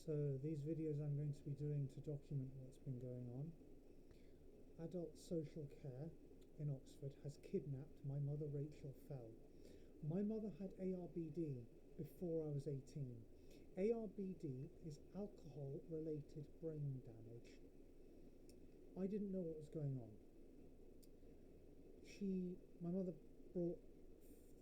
So these videos I'm going to be doing to document what's been going on. Adult Social Care in Oxford has kidnapped my mother Rachel Fell. My mother had ARBD before I was 18. ARBD is alcohol-related brain damage. I didn't know what was going on. My mother brought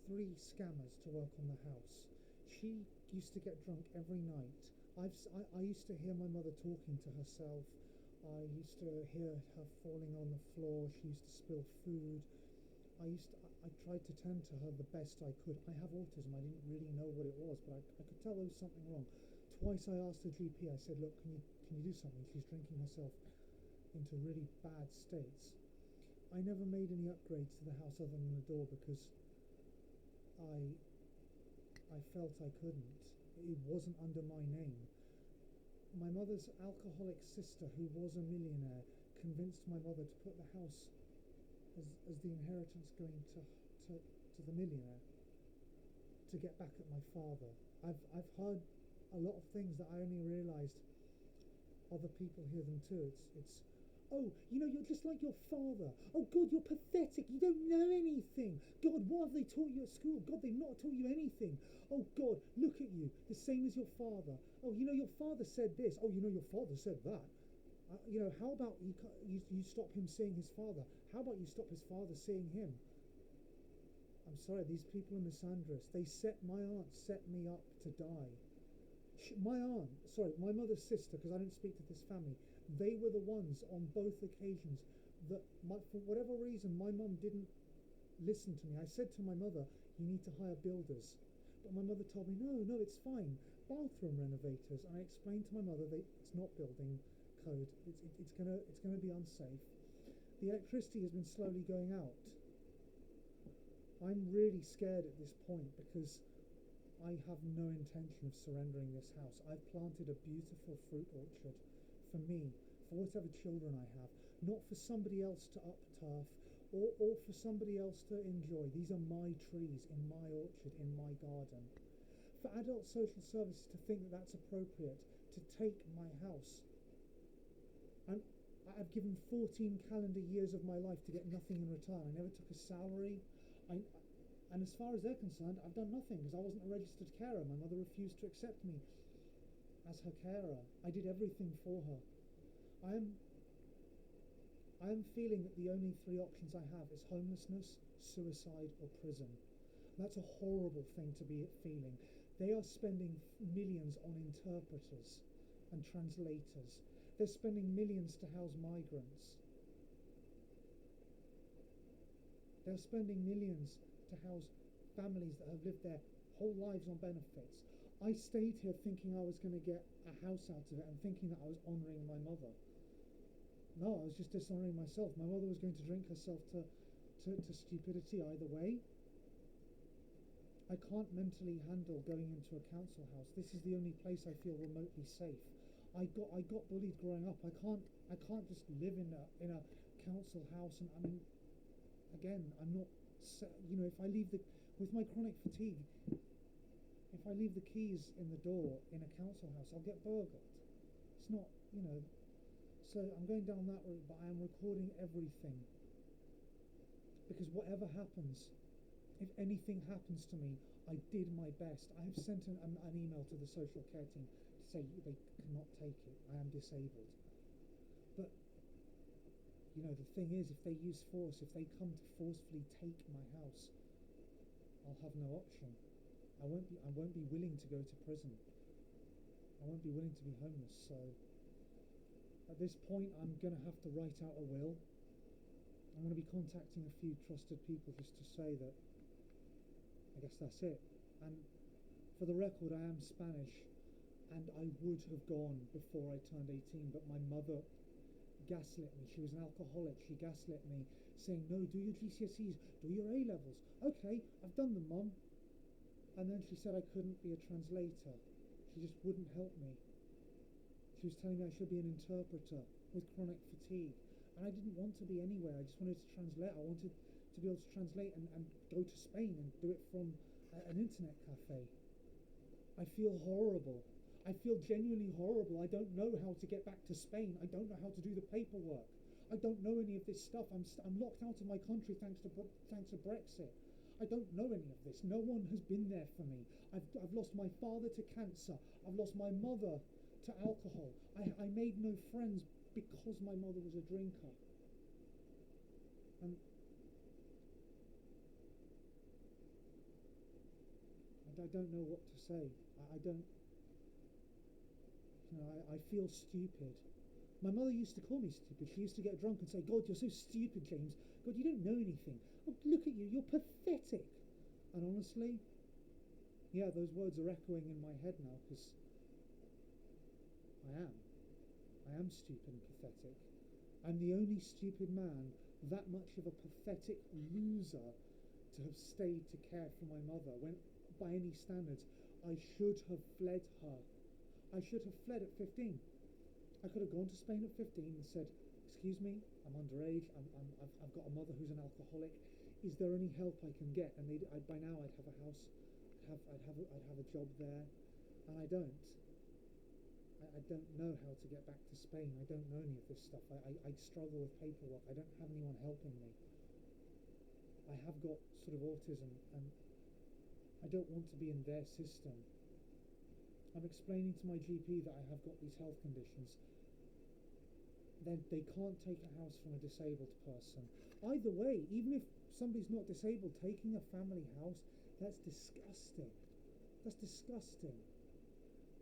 3 scammers to work on the house. She used to get drunk every night. I used to hear my mother talking to herself. I used to hear her falling on the floor. She used to spill food. I tried to tend to her the best I could. I have autism. I didn't really know what it was, but I could tell there was something wrong. Twice I asked the GP. I said, "Look, can you do something? She's drinking herself into really bad states." I never made any upgrades to the house other than the door because I felt I couldn't. It wasn't under my name. My mother's alcoholic sister, who was a millionaire, convinced my mother to put the house as the inheritance going to the millionaire to get back at my father. I've heard a lot of things that I only realised other people hear them too. It's "Oh, you're just like your father. Oh, God, you're pathetic. You don't know anything. God, what have they taught you at school? God, they've not taught you anything. Oh, God, look at you, the same as your father. Oh, your father said this. Oh, your father said that. How about you stop him seeing his father? How about you stop his father seeing him?" I'm sorry, these people are misandrous. My aunt set me up to die. My mother's sister, because I don't speak to this family, they were the ones on both occasions that, for whatever reason, my mum didn't listen to me. I said to my mother, "You need to hire builders." But my mother told me, no, it's fine. Bathroom renovators. And I explained to my mother that it's not building code. It's gonna be unsafe. The electricity has been slowly going out. I'm really scared at this point because I have no intention of surrendering this house. I've planted a beautiful fruit orchard for me, for whatever children I have, not for somebody else to upturf or for somebody else to enjoy. These are my trees in my orchard, in my garden. For adult social services to think that that's appropriate, to take my house. I've given 14 calendar years of my life to get nothing in return. I never took a salary. And as far as they're concerned, I've done nothing because I wasn't a registered carer. My mother refused to accept me as her carer. I did everything for her. I am feeling that the only 3 options I have is homelessness, suicide, or prison. That's a horrible thing to be feeling. They are spending millions on interpreters and translators. They're spending millions to house migrants. They're spending millions to house families that have lived their whole lives on benefits. I stayed here thinking I was going to get a house out of it and thinking that I was honouring my mother. No, I was just dishonouring myself. My mother was going to drink herself to stupidity either way. I can't mentally handle going into a council house. This is the only place I feel remotely safe. I got bullied growing up. I can't just live in a council house. And I mean, again, I'm not. If I leave with my chronic fatigue, if I leave the keys in the door in a council house, I'll get burgled. It's not, So I'm going down that route, but I am recording everything because whatever happens, if anything happens to me, I did my best. I have sent an email to the social care team to say they cannot take it. I am disabled. But the thing is, if they use force, if they come to forcefully take my house, I'll have no option. I won't be willing to go to prison. I won't be willing to be homeless. So at this point, I'm going to have to write out a will. I'm going to be contacting a few trusted people just to say that I guess that's it. And for the record, I am Spanish, and I would have gone before I turned 18, but my mother gaslit me. She was an alcoholic. She gaslit me, saying, "No, do your GCSEs, do your A-levels." Okay, I've done them, Mum. And then she said I couldn't be a translator. She just wouldn't help me. She was telling me I should be an interpreter with chronic fatigue. And I didn't want to be anywhere. I just wanted to translate. I wanted to be able to translate and go to Spain and do it from an internet cafe. I feel horrible. I feel genuinely horrible. I don't know how to get back to Spain. I don't know how to do the paperwork. I don't know any of this stuff. I'm locked out of my country thanks to Brexit. I don't know any of this. No one has been there for me. I've lost my father to cancer. I've lost my mother to alcohol. I made no friends because my mother was a drinker. And I don't know what to say. I don't. I feel stupid. My mother used to call me stupid. She used to get drunk and say, "God, you're so stupid, James. God, you don't know anything. Oh, look at you. You're pathetic." And honestly, yeah, those words are echoing in my head now because I am. I am stupid and pathetic. I'm the only stupid man, that much of a pathetic loser, to have stayed to care for my mother when, by any standards, I should have fled her. I should have fled at 15. I could have gone to Spain at 15 and said, "Excuse me, I'm underage. I've got a mother who's an alcoholic. Is there any help I can get?" And by now I'd have a house. I'd have a job there, and I don't. I don't know how to get back to Spain. I don't know any of this stuff. I struggle with paperwork. I don't have anyone helping me. I have got sort of autism, and I don't want to be in their system. I'm explaining to my GP that I have got these health conditions. Then they can't take a house from a disabled person. Either way, even if somebody's not disabled, taking a family house, that's disgusting. That's disgusting.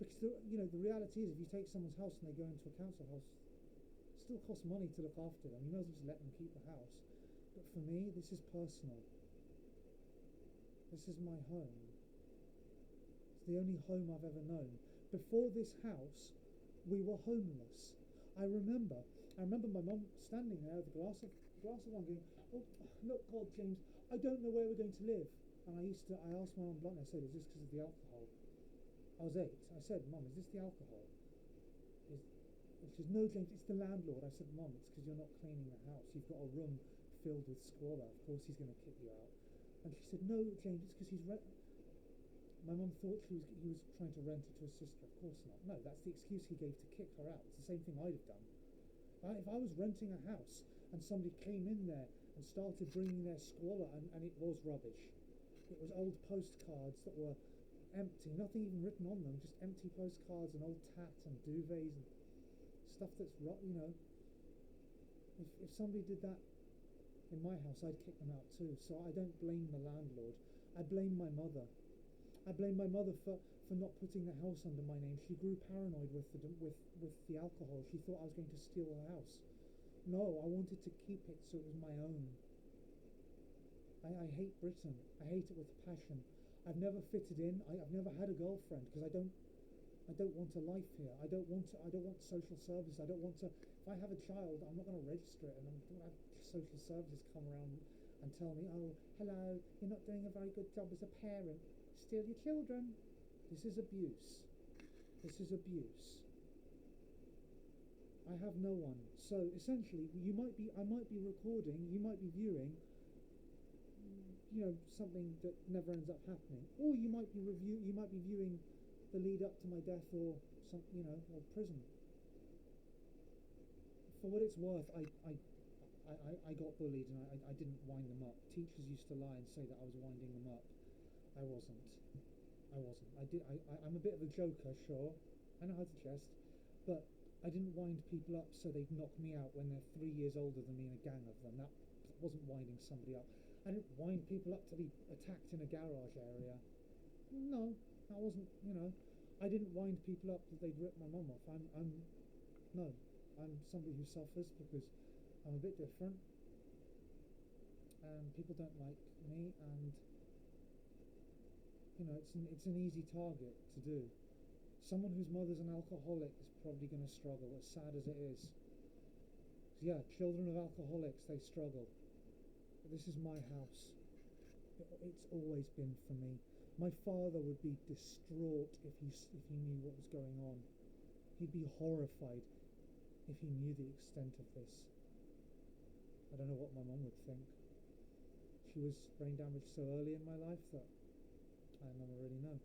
Because the reality is, if you take someone's house and they go into a council house, it still costs money to look after them. You might as well just let them keep the house. But for me, this is personal. This is my home. It's the only home I've ever known. Before this house, we were homeless. I remember my mum standing there with a glass of wine going, "Oh, look, God, James, I don't know where we're going to live." And I asked my mum bluntly, I said, "Is this because of the alcohol?" I was 8. I said, "Mum, is this the alcohol?" And she said, "No, James, it's the landlord." I said, "Mum, it's because you're not cleaning the house. You've got a room filled with squalor. Of course he's going to kick you out." And she said, "No, James, it's because he's My mum thought he was trying to rent it to his sister. Of course not. No, that's the excuse he gave to kick her out. It's the same thing I'd have done. If I was renting a house and somebody came in there and started bringing their squalor, and it was rubbish. It was old postcards that were empty, nothing even written on them, just empty postcards and old tats and duvets and stuff that's if somebody did that in my house, I'd kick them out too. So I don't blame the landlord. I blame my mother. I blame my mother for not putting the house under my name. She grew paranoid with the alcohol. She thought I was going to steal the house. No, I wanted to keep it so it was my own. I hate Britain. I hate it with passion. I've never fitted in. I've never had a girlfriend because I don't want a life here. I don't want social service. I don't want to. If I have a child, I'm not going to register it, and I'm going to have social services come around and tell me, "Oh, hello, you're not doing a very good job as a parent. Steal your children." This is abuse. This is abuse. I have no one. So essentially, I might be recording, you might be viewing, something that never ends up happening, or you might be viewing the lead up to my death, or or prison. For what it's worth, I got bullied, and I didn't wind them up. Teachers used to lie and say that I was winding them up. I wasn't. I'm a bit of a joker, sure. I know how to jest, but I didn't wind people up so they'd knock me out when they're 3 years older than me in a gang of them. That wasn't winding somebody up. I didn't wind people up to be attacked in a garage area. No, that wasn't. I didn't wind people up that they'd rip my mum off. I'm somebody who suffers because I'm a bit different, and people don't like me, and it's an easy target to do. Someone whose mother's an alcoholic is probably going to struggle, as sad as it is. Yeah, children of alcoholics, they struggle. But this is my house. It's always been for me. My father would be distraught if he knew what was going on. He'd be horrified if he knew the extent of this. I don't know what my mum would think. She was brain damaged so early in my life that I never really know.